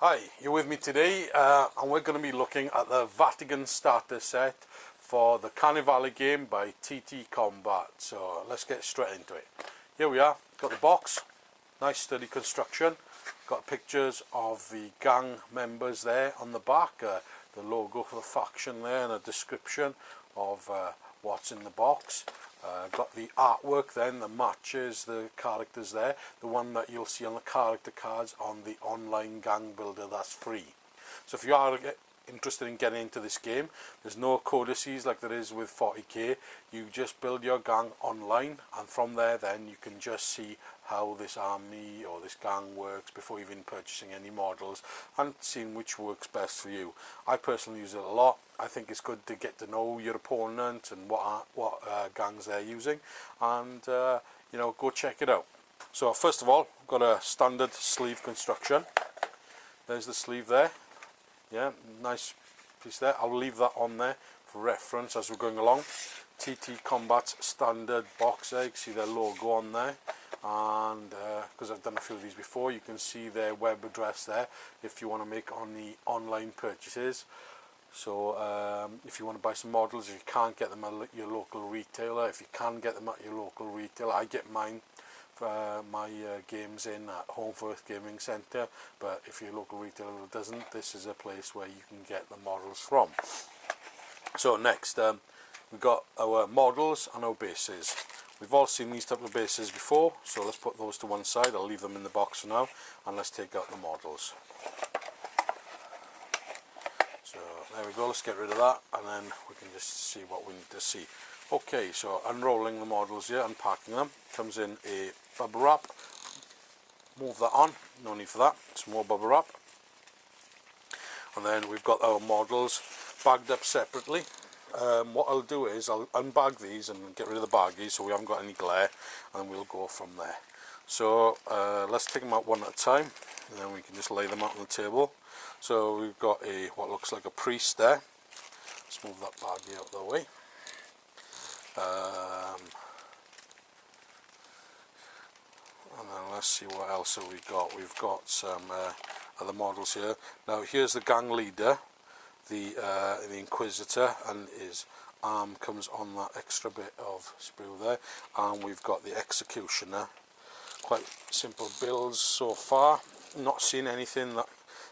Hi, you're with me today and we're going to be looking at the Vatican Starter set for the Carnevale Game by TT Combat. So let's get straight into it. Here we are, got the box, nice sturdy construction, got pictures of the gang members there on the back, the logo for the faction there and a description of what's in the box. Got the artwork then, the matches, the characters there, the one that you'll see on the character cards on the online gang builder that's free. So if you are interested in getting into this game, there's no codices like there is with 40k. You just build your gang online, and from there then you can just see how this army or this gang works before even purchasing any models and seeing which works best for you. I personally use it a lot. I think it's good to get to know your opponent and what gangs they're using, and you know, go check it out. So first of all, got a standard sleeve construction. There's the sleeve there. Yeah, nice piece there. I'll leave that on there for reference as we're going along. TT Combat standard box there. You can see their logo on there, and because I've done a few of these before, you can see their web address there if you want to make on the online purchases. So if you want to buy some models, if you can't get them at your local retailer, if you can get them at your local retailer, I get mine for my games in at Homeforth Gaming Centre, but if your local retailer doesn't, this is a place where you can get the models from. So next, we've got our models and our bases. We've all seen these type of bases before, so let's put those to one side. I'll leave them in the box for now, and let's take out the models. So there we go, let's get rid of that, and then we can just see what we need to see. Okay, so unrolling the models here, unpacking them, comes in a bubble wrap. Move that on, no need for that, some more bubble wrap. And then we've got our models bagged up separately. What I'll do is I'll unbag these and get rid of the baggies so we haven't got any glare, and we'll go from there. So let's take them out one at a time, and then we can just lay them out on the table. So we've got what looks like a priest there. Let's move that baggie out of the way. And then let's see what else have we got. We've got some other models here. Now here's the gang leader, the Inquisitor, and his arm comes on that extra bit of sprue there. And we've got the Executioner. Quite simple builds so far. Not seen anything that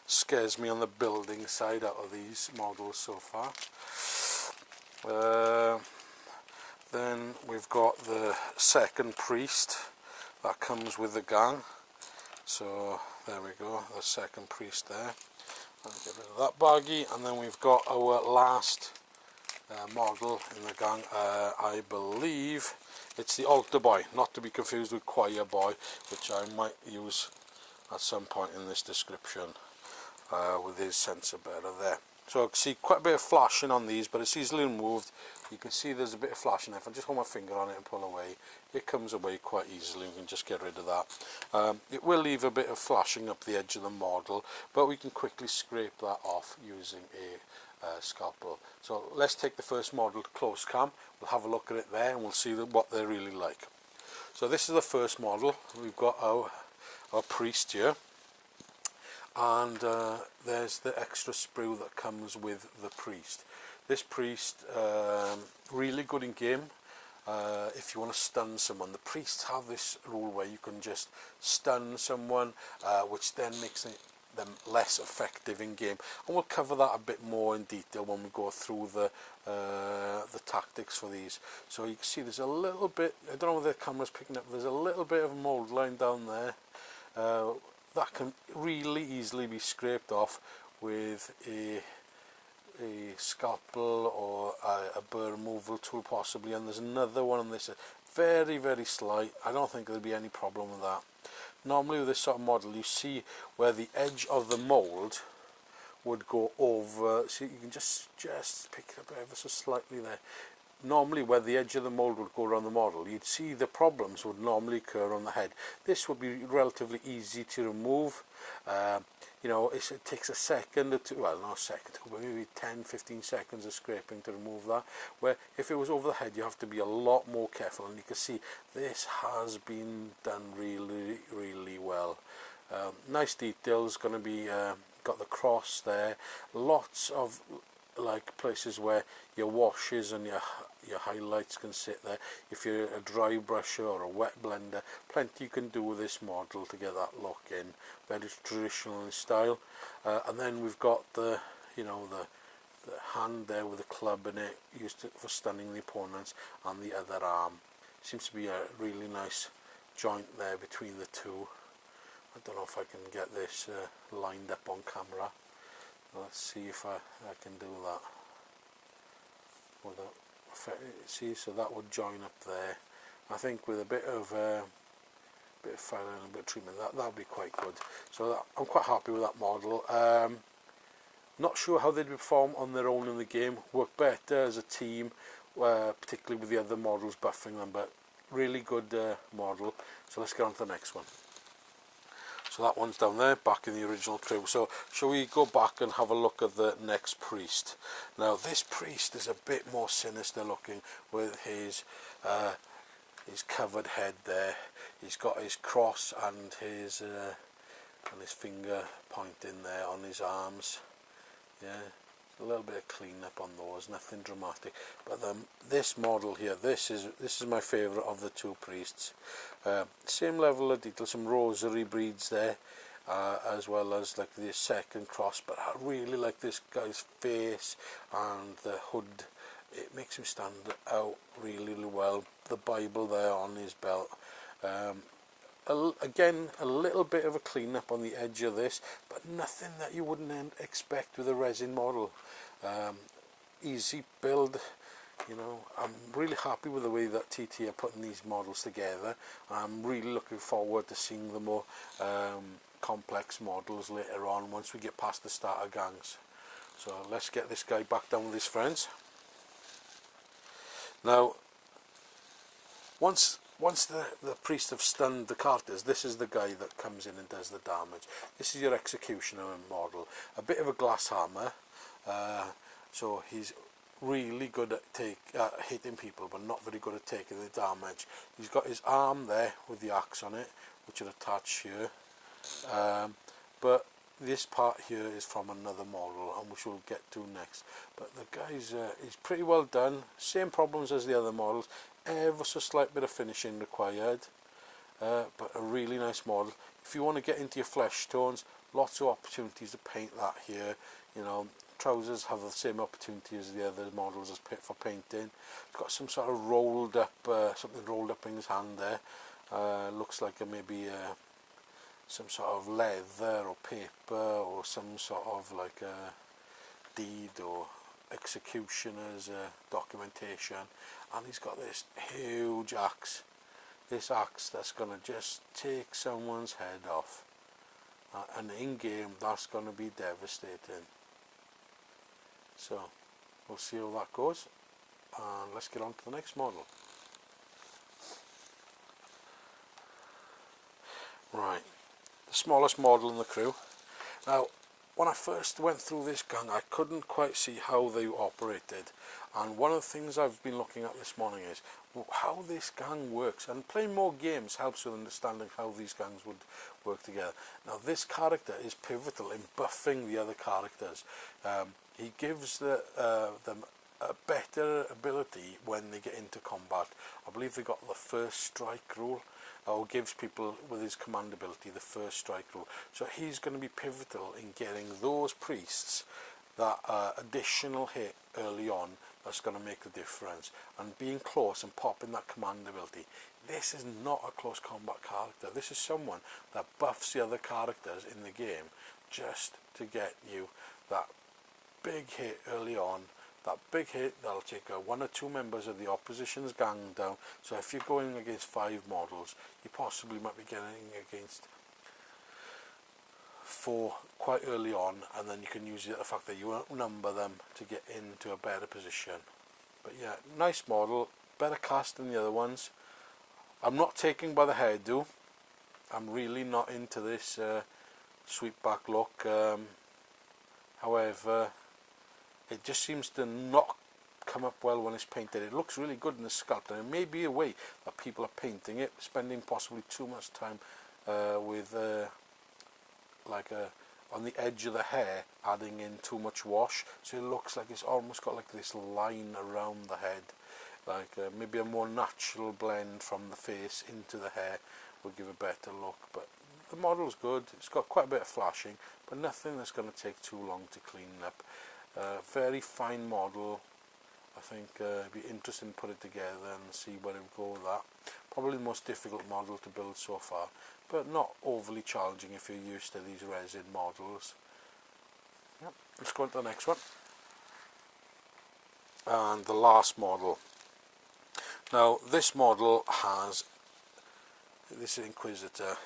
scares me on the building side out of these models so far. Then we've got the second priest that comes with the gang. So there we go, the second priest there. I'll get rid of that baggie, and then we've got our last model in the gang. I believe it's the altar boy, not to be confused with choir boy, which I might use at some point in this description with his sensor better there. So I can see quite a bit of flashing on these, but it's easily removed. You can see there's a bit of flashing there. If I just hold my finger on it and pull away, it comes away quite easily. We can just get rid of that. It will leave a bit of flashing up the edge of the model, but we can quickly scrape that off using a scalpel. So let's take the first model to close cam. We'll have a look at it there, and we'll see what they're really like. So this is the first model. We've got our priest here. And there's the extra sprue that comes with the priest. This priest, really good in game if you want to stun someone. The priests have this rule where you can just stun someone, which then makes them less effective in game. And we'll cover that a bit more in detail when we go through the tactics for these. So you can see there's a little bit, I don't know whether the camera's picking up, there's a little bit of mold line down there. That can really easily be scraped off with a scalpel or a burr removal tool possibly, and there's another one on this, very very slight. I don't think there'll be any problem with that. Normally with this sort of model, you see where the edge of the mould would go over, so you can just pick it up ever so slightly there. Normally where the edge of the mould would go around the model, you'd see the problems would normally occur on the head. This would be relatively easy to remove. You know, it takes a second or two, well not a second, but maybe 10-15 seconds of scraping to remove that. Where if it was over the head, you have to be a lot more careful, and you can see this has been done really well. Nice details, going to be got the cross there, lots of like places where your washes and your highlights can sit there. If you're a dry brusher or a wet blender, plenty you can do with this model to get that look in. Very traditional in style. And then we've got the, you know, the hand there with the club in it, used for stunning the opponents, and the other arm. Seems to be a really nice joint there between the two. I don't know if I can get this lined up on camera. Let's see if I can do that. See, so that would join up there. I think with a bit of filing and a bit of treatment, that would be quite good. So I'm quite happy with that model. Not sure how they'd perform on their own in the game. Work better as a team, particularly with the other models buffing them, but really good model. So let's get on to the next one. So that one's down there, back in the original crew. So shall we go back and have a look at the next priest? Now this priest is a bit more sinister looking, with his covered head there. He's got his cross and his finger pointing there on his arms. Yeah, a little bit of clean up on those, nothing dramatic. But this model here, this is my favourite of the two priests. Same level of detail, some rosary beads there, as well as like the second cross. But I really like this guy's face and the hood. It makes him stand out really, really well. The Bible there on his belt. Again, a little bit of a clean up on the edge of this, but nothing that you wouldn't expect with a resin model. Easy build, you know. I'm really happy with the way that TT are putting these models together. I'm really looking forward to seeing the more complex models later on once we get past the starter gangs. So let's get this guy back down with his friends. Now, once the priest have stunned the characters, this is the guy that comes in and does the damage. This is your executioner model. A bit of a glass hammer, so he's really good at hitting people, but not very good at taking the damage. He's got his arm there with the axe on it, which will attach here. But this part here is from another model, and which we'll get to next. But the guy's he's pretty well done. Same problems as the other models. Ever so slight bit of finishing required, but a really nice model. If you want to get into your flesh tones, lots of opportunities to paint that here. You know, trousers have the same opportunity as the other models as for painting. It's got some sort of rolled up, something rolled up in his hand there. Looks like maybe some sort of leather or paper or some sort of like a deed or executioner's documentation. And he's got this huge axe, this axe that's going to just take someone's head off, and in game that's going to be devastating. So we'll see how that goes, and let's get on to the next model. Right, the smallest model in the crew. Now, when I first went through this gang, I couldn't quite see how they operated, and one of the things I've been looking at this morning is how this gang works, and playing more games helps with understanding how these gangs would work together. Now this character is pivotal in buffing the other characters. He gives them a better ability when they get into combat. I believe they got the first strike rule, or gives people with his command ability the first strike rule. So he's going to be pivotal in getting those priests that additional hit early on. That's going to make the difference. And being close and popping that command ability. This is not a close combat character. This is someone that buffs the other characters in the game just to get you that big hit early on. That big hit that'll take one or two members of the opposition's gang down. So if you're going against 5 models, you possibly might be getting against 4 quite early on, and then you can use the fact that you outnumber them to get into a better position. But yeah, nice model, better cast than the other ones. I'm not taken by the hairdo. I'm really not into this sweep back look. However, it just seems to not come up well when it's painted. It looks really good in the sculpt, and it may be a way that people are painting it, spending possibly too much time with like a on the edge of the hair, adding in too much wash, so it looks like it's almost got like this line around the head, like maybe a more natural blend from the face into the hair would give a better look. But the model's good, it's got quite a bit of flashing, but nothing that's going to take too long to clean up. Very fine model. I think it'd be interesting to put it together and see where it would go with that. Probably the most difficult model to build so far, but not overly challenging if you're used to these resin models. Yep. Let's go on to the next one. And the last model. Now this model has, this Inquisitor,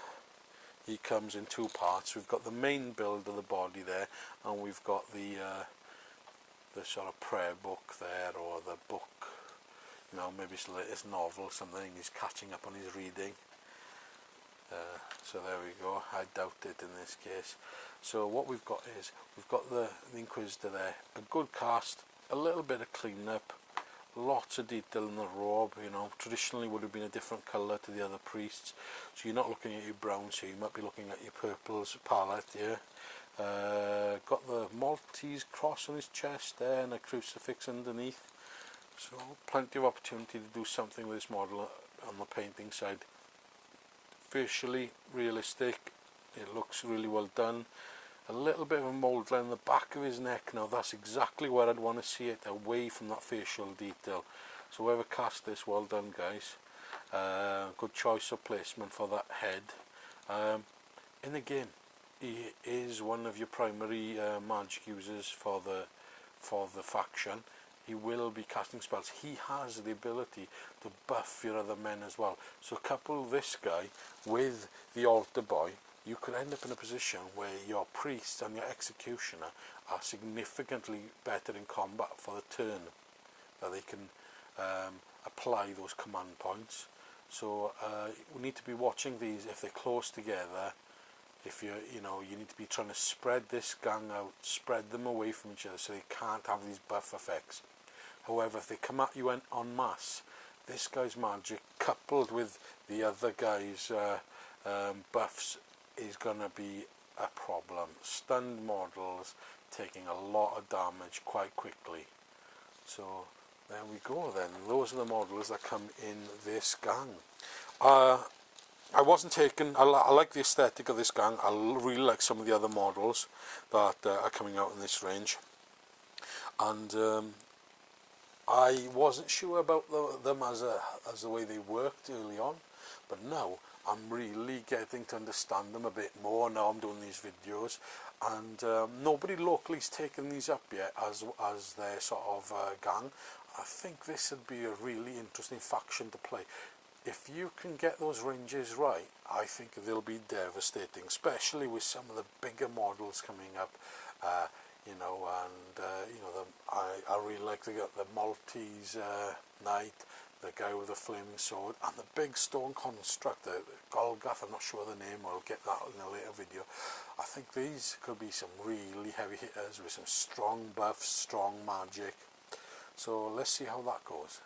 he comes in two parts. We've got the main build of the body there, and we've got the sort of prayer book there, or the book, you know, maybe it's the latest novel, something he's catching up on his reading. So there we go, I doubt it in this case. So what we've got is, we've got the Inquisitor there, a good cast, a little bit of clean up, lots of detail in the robe, you know, traditionally would have been a different colour to the other priests, so you're not looking at your browns here, you might be looking at your purples palette here. Got the Maltese cross on his chest there and a crucifix underneath, so plenty of opportunity to do something with this model on the painting side. Facially realistic, it looks really well done. A little bit of a mould line in the back of his neck. Now that's exactly where I'd want to see it, away from that facial detail. So whoever cast this, well done guys. Good choice of placement for that head. In the game, he is one of your primary magic users for the faction. He will be casting spells. He has the ability to buff your other men as well. So couple this guy with the altar boy, you could end up in a position where your priest and your executioner are significantly better in combat for the turn, that they can apply those command points. So we need to be watching these if they're close together. If you need to be trying to spread this gang out, spread them away from each other so they can't have these buff effects. However, if they come at you en masse, this guy's magic coupled with the other guy's buffs is going to be a problem. Stunned models taking a lot of damage quite quickly. So there we go then. Those are the models that come in this gang. I wasn't taken, I like the aesthetic of this gang. I really like some of the other models that are coming out in this range. And I wasn't sure about them as the way they worked early on, but now I'm really getting to understand them a bit more now I'm doing these videos. And nobody locally's taken these up yet as their sort of gang. I think this would be a really interesting faction to play. If you can get those ranges right, I think they'll be devastating, especially with some of the bigger models coming up. You know, and I really like the Maltese knight, the guy with the flaming sword, and the big stone construct, the Golgoth. I'm not sure the name, I'll get that in a later video. I think these could be some really heavy hitters with some strong buffs, strong magic. So let's see how that goes.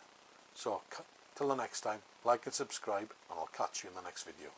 So till the next time, like and subscribe, and I'll catch you in the next video.